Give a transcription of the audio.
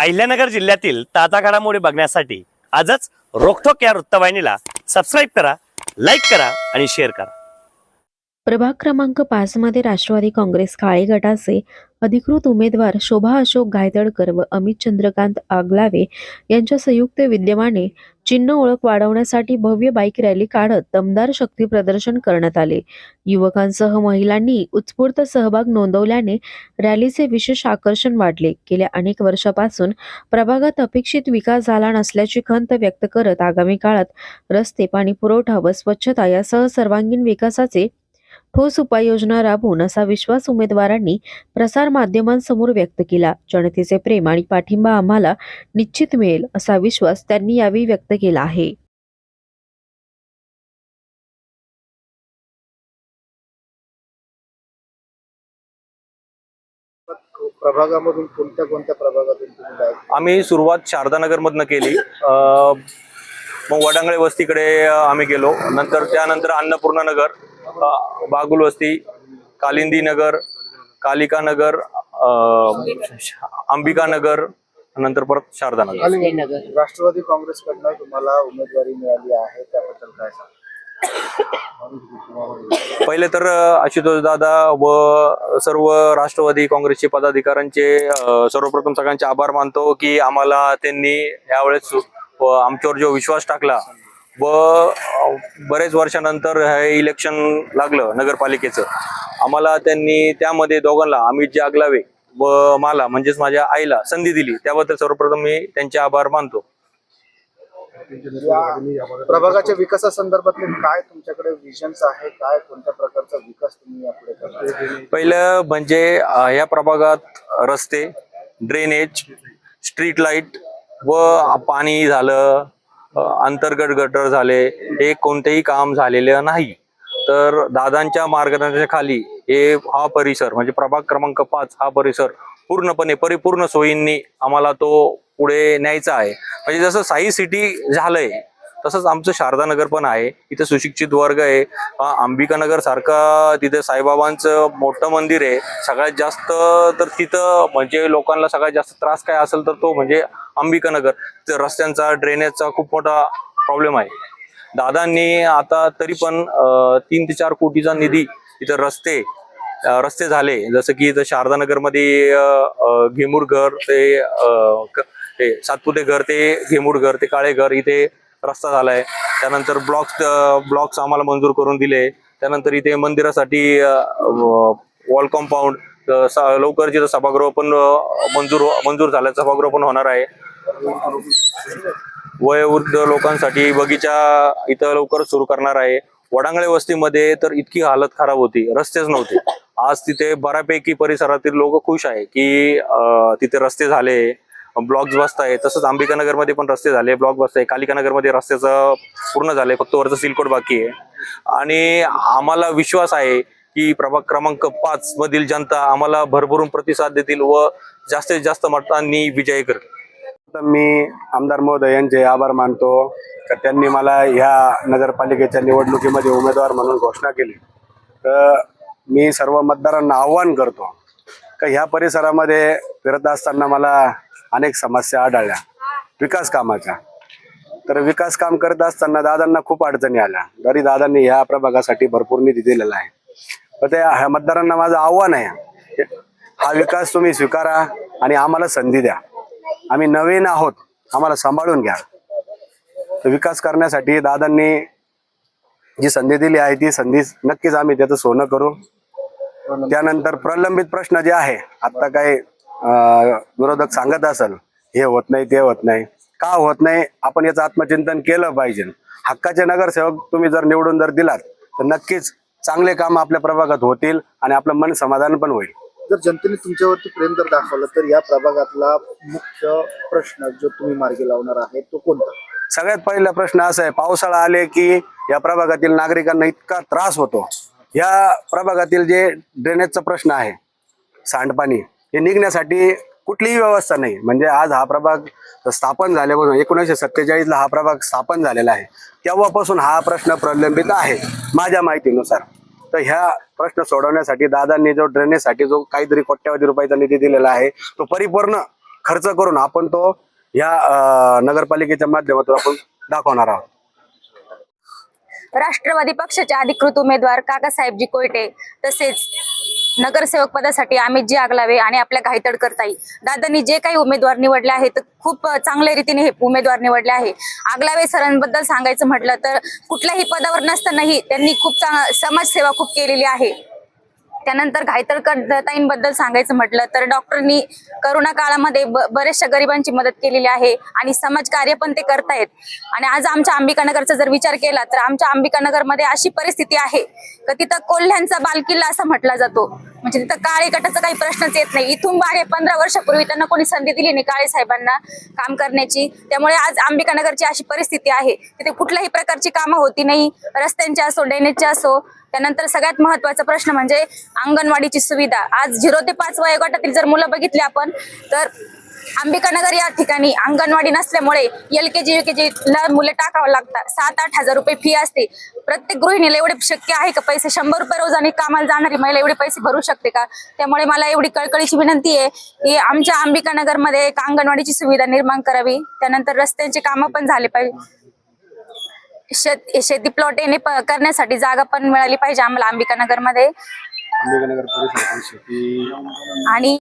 अहिल्यानगर जिल्ह्यातील ताजा घडामोडी बघण्यासाठी आजच रोखोक या वृत्तवाहिनीला सबस्क्राईब करा, लाईक करा आणि शेअर करा। प्रभाग क्रमांक 5 मध्ये राष्ट्रवादी काँग्रेस काळे गटाचे अधिकृत उमेदवार शोभा अशोक गायदळकर व अमित चंद्रकांत आगलावे यांच्या संयुक्त विद्यमाने चिन्ह ओळख वाढवण्यासाठी भव्य बाईक रॅली काढत दमदार शक्ती प्रदर्शन करण्यात आले। युवकांसह महिलांनी उत्स्फूर्त सहभाग नोंदवल्याने रॅलीचे विशेष आकर्षण वाढले। गेल्या अनेक वर्षापासून प्रभागात अपेक्षित विकास झाला नसल्याची खंत व्यक्त करत आगामी काळात रस्ते, पाणी पुरवठा व स्वच्छता यासह सर्वांगीण विकासाचे ठोस उपाययोजना राबवून असा विश्वास उमेदवारांनी प्रसार माध्यमांसमोर व्यक्त केला। जनतेचे प्रेम आणि पाठिंबा आम्हाला निश्चित मिळेल असा विश्वास त्यांनी यावेळी व्यक्त केला आहे। प्रभागामधून कोणत्या प्रभागातून तुम्ही जायचं? आम्ही सुरुवात शारदानगर मधनं केली, मग वडांगळे वस्तीकडे आम्ही गेलो, नंतर त्यानंतर अन्नपूर्णा नगर, बागुल वस्ती, कालिंदी नगर, कालिका नगर, अंबिका नगर, नंतर परत शारदानगर। राष्ट्रवादी काँग्रेसकडनं तुम्हाला उमेदवारी मिळाली आहे, त्याबद्दल काय सांगा? पहिले तर आशुतोष दादा व सर्व राष्ट्रवादी काँग्रेसचे पदाधिकाऱ्यांचे सर्वप्रथम सगळ्यांचे आभार मानतो की आम्हाला त्यांनी यावेळेस आमच्यावर जो विश्वास टाकला व बरेच वर्षानंतर हे इलेक्शन लागलं नगरपालिकेचं, आम्हाला त्यांनी त्यामध्ये दोघांना अमित आगलावे व मला म्हणजेच माझ्या आईला संधी दिली, त्याबद्दल सर्वप्रथम मी त्यांचे आभार मानतो। प्रभागाच्या विकासासंदर्भातले काय तुमच्याकडे विजन्स आहे, काय कोणत्या प्रकारचा विकास तुम्ही यापुढे करणार? पहिलं म्हणजे या प्रभागात रस्ते, ड्रेनेज, स्ट्रीट लाईट व पाणी झालं, अंतर्गत गटर झाले, हे कोणतेही काम झालेलं नाही। तर दादांच्या मार्गदर्शनाखाली हा परिसर म्हणजे प्रभाग क्रमांक 5 हा परिसर पूर्णपणे परिपूर्ण सोयींनी आम्हाला तो पुढे न्यायचा आहे। म्हणजे जसं साई सिटी झालंय तसंच आमचं शारदानगर पण आहे, इथे सुशिक्षित वर्ग आहे। अंबिका नगर सारखं तिथे साईबाबांचं मोठं मंदिर आहे, सगळ्यात जास्त तर तिथं म्हणजे लोकांना सगळ्यात जास्त त्रास काय असेल तर तो म्हणजे अंबिका नगर, रस्त्यांचा ड्रेनेजचा खूप मोठा प्रॉब्लेम आहे। दादांनी आता तरी पण 3 ते 4 कोटीचा निधी इथं रस्ते झाले, जसं की इथं शारदानगर मध्ये घेमूर घर ते सातपुते घर ते घेमूर घर ते काळे घर इथे रस्ता झालाय। त्यानंतर ब्लॉक्स आम्हाला मंजूर करून दिले। त्यानंतर इथे मंदिरासाठी वॉल कंपाऊंड, लवकर जिथं सभागृह पण मंजूर झालं, सभागृह पण होणार आहे। वयोवृद्ध लोकांसाठी बगीचा इथं लवकर सुरू करणार आहे। वडांगळे वस्तीमध्ये तर इतकी हालत खराब होती, रस्तेच नव्हते। आज तिथे बऱ्यापैकी परिसरातील लोक खुश आहे की तिथे रस्ते झाले, ब्लॉक्स बसताय। तसंच अंबिका नगर मध्ये पण रस्ते झाले, ब्लॉक बसताय। कालिका नगर मध्ये रस्त्याचं पूर्ण झालंय, फक्त वरचं सिलकोट बाकी आहे। आणि आम्हाला विश्वास आहे की प्रभाग क्रमांक 5 मधील जनता आम्हाला भरभरून प्रतिसाद देतील व जास्तीत जास्त मतांनी विजयी करतील। मी आमदार महोदय यांचे आभार मानतो की त्यांनी मला ह्या नगरपालिकेच्या निवडणुकीमध्ये उमेदवार म्हणून घोषणा केली। तर मी सर्व मतदारांना आव्हान करतो की ह्या परिसरामध्ये फिरत असताना मला अनेक समस्या आढळल्या विकास कामाच्या। तर विकास काम करत असताना दादांना खूप अडचणी आल्या, तरी दादांनी ह्या प्रभागासाठी भरपूर निधी दिलेला आहे। तर त्या मतदारांना माझं आव्हान आहे, हा विकास तुम्ही स्वीकारा आणि आम्हाला संधी द्या। आम्ही नवीन आहोत, आम्हाला सांभाळून घ्या। तर विकास करण्यासाठी दादांनी जी संधी दिली आहे ती संधी नक्कीच आम्ही त्याचं सोनं करू। त्यानंतर प्रलंबित प्रश्न जे आहे, आता काही विरोधक सांगत असेल हे होत नाही ते होत नाही, का होत नाही आपण याचं आत्मचिंतन केलं पाहिजे। हक्काचे नगरसेवक तुम्ही जर निवडून दिलात तर नक्कीच चांगले काम आपल्या प्रभागात होतील आणि आपलं मन समाधान पण होईल। जर जनतेने तुमच्यावरती प्रेम जर दाखवलं तर या प्रभागातला मुख्य प्रश्न जो तुम्ही मार्गी लावणार आहे तो कोणता? सगळ्यात पहिला प्रश्न असा आहे, पावसाळा आले की या प्रभागातील नागरिकांना इतका त्रास होतो। या प्रभागातील जे ड्रेनेजचा प्रश्न आहे, सांडपाणी हे निघण्यासाठी कुठलीही व्यवस्था नाही। म्हणजे आज हा प्रभाग स्थापन झाल्यापासून 1947 ला हा प्रभाग स्थापन झालेला आहे, तेव्हापासून हा प्रश्न प्रलंबित आहे माझ्या माहितीनुसार। तर ह्या प्रश्न सोडवण्यासाठी दादांनी जो ड्रेनेजसाठी जो काहीतरी कोट्यावधी रुपयाचा निधी दिलेला आहे तो परिपूर्ण खर्च करून आपण तो या नगरपालिकेच्या माध्यमातून आपण दाखवणार आहोत. राष्ट्रवादी पक्षाचे अधिकृत उमेदवार काकासाहेबजी कोयटे तसेच नगरसेवक पदासाठी अमितजी आगलावे आणि आपल्या घायतडकर ताई दादांनी जे काही उमेदवार निवडले आहेत खूप चांगल्या रीतीने हे उमेदवार निवडले आहे. आगलावे सरांबद्दल सांगायचं म्हटलं तर कुठल्याही पदावर नसतानाही त्यांनी खूप समाजसेवा खूप केलेली आहे. त्यानंतर घायतडकर ताईंबद्दल सांगायचं म्हटलं तर डॉक्टरनी करोना काळामध्ये बरेचशा गरिबांची मदत केलेली आहे आणि समाजकार्य पण ते करतायत. आणि आज आमच्या अंबिकानगरचा जर विचार केला तर आमच्या अंबिकानगरमध्ये अशी परिस्थिती आहे की तिथं कोल्ह्यांचा बालकिल्ला असा म्हटला जातो. म्हणजे तिथं काळे गटाचा काही प्रश्नच येत नाही. इथून मागे 15 वर्षापूर्वी त्यांना कोणी संधी दिली नाही काळे साहेबांना काम करण्याची. त्यामुळे आज अंबिकानगरची अशी परिस्थिती आहे. तिथे कुठल्याही प्रकारची कामं होती नाही, रस्त्यांची असो, ड्रेनेजची असो. त्यानंतर सगळ्यात महत्वाचा प्रश्न म्हणजे अंगणवाडीची सुविधा. आज 0 ते 5 वयोगटातील जर मुलं बघितली आपण तर अंबिकानगर या ठिकाणी अंगणवाडी नसल्यामुळे LKG UKG ला मुलं टाकावं लागतात. 7-8 हजार रुपये फी असते. प्रत्येक गृहिणीला एवढे शक्य आहे का पैसे 100 रुपये रोजाने कामाला जाणारी महिला एवढे पैसे भरू शकते का? त्यामुळे मला एवढी कळकळीची विनंती आहे की आमच्या अंबिकानगरमध्ये एक अंगणवाडीची सुविधा निर्माण करावी. त्यानंतर रस्त्यांची कामं पण झाले पाहिजे. शेती प्लॉट येणे करण्यासाठी जागा पण मिळाली पाहिजे आम्हाला अंबिकानगरमध्ये. अंबिकानगर परिसरातील शेती आणि